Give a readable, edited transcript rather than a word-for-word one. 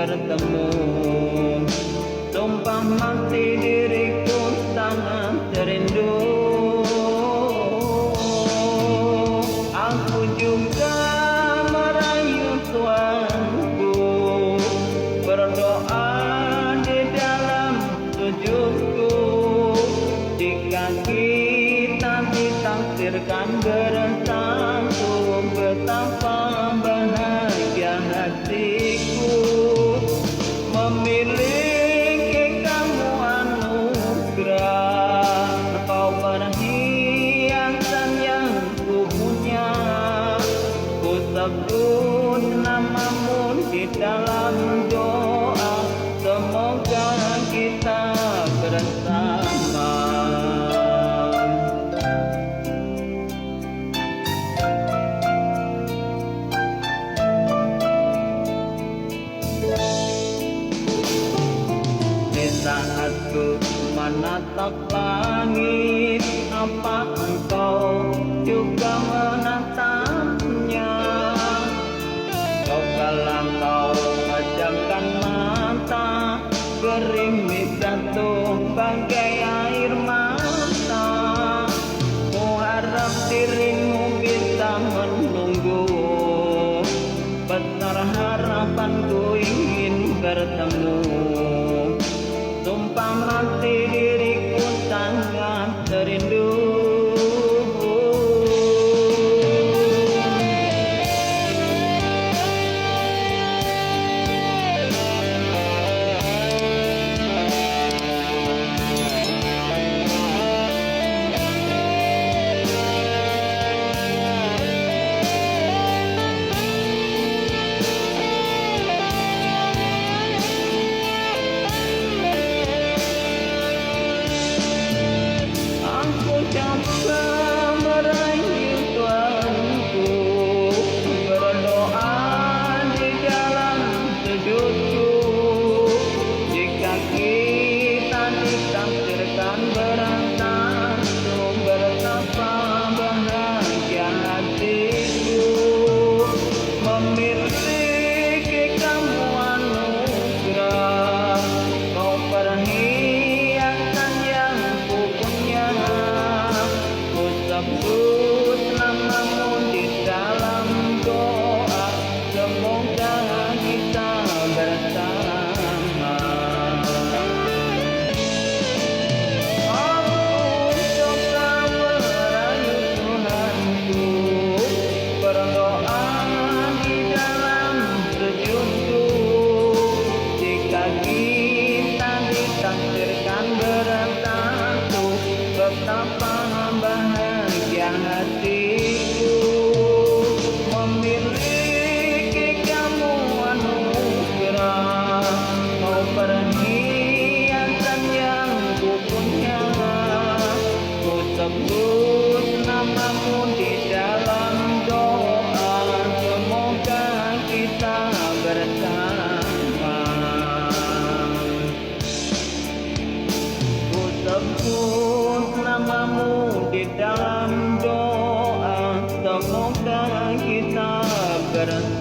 bertemu. Sumpah mati diriku sangat rindu. Aku juga merayu Tuanku, berdoa di dalam sujudku. Jika kita ditakdirkan bersatu, betapa bahagia hatiku memiliki kamu anugerah. Kau perhiasan yang ku punya, ku sebut namamu di dalam doa. Semoga kita bersama. Di saat ku menatap langit, apa engkau juga menatapnya? Cobalah kau pejamkan mata, gerimis jatuh bagai air mata. Ku harap dirimu bisa menunggu, besar harapanku ingin bertemu. Sumpah mati diriku sangat rindu. Memiliki kamu anugerah, kau perhiasan yang ku punya. Ku sebut namamu di dalam doa. Semoga kita bersama. Aku coba merayu Tuhanku, berdoa di dalam sujudku. Jika kita ditakdirkan bersatu, betapa bahagia hatiku memiliki kamu anugerah. Kau perhiasan yang ku punya, ku sebut namamu di dalam doa. Semoga kita bersama. Ku sebut namamu di dalam doa. Semoga kita bersama.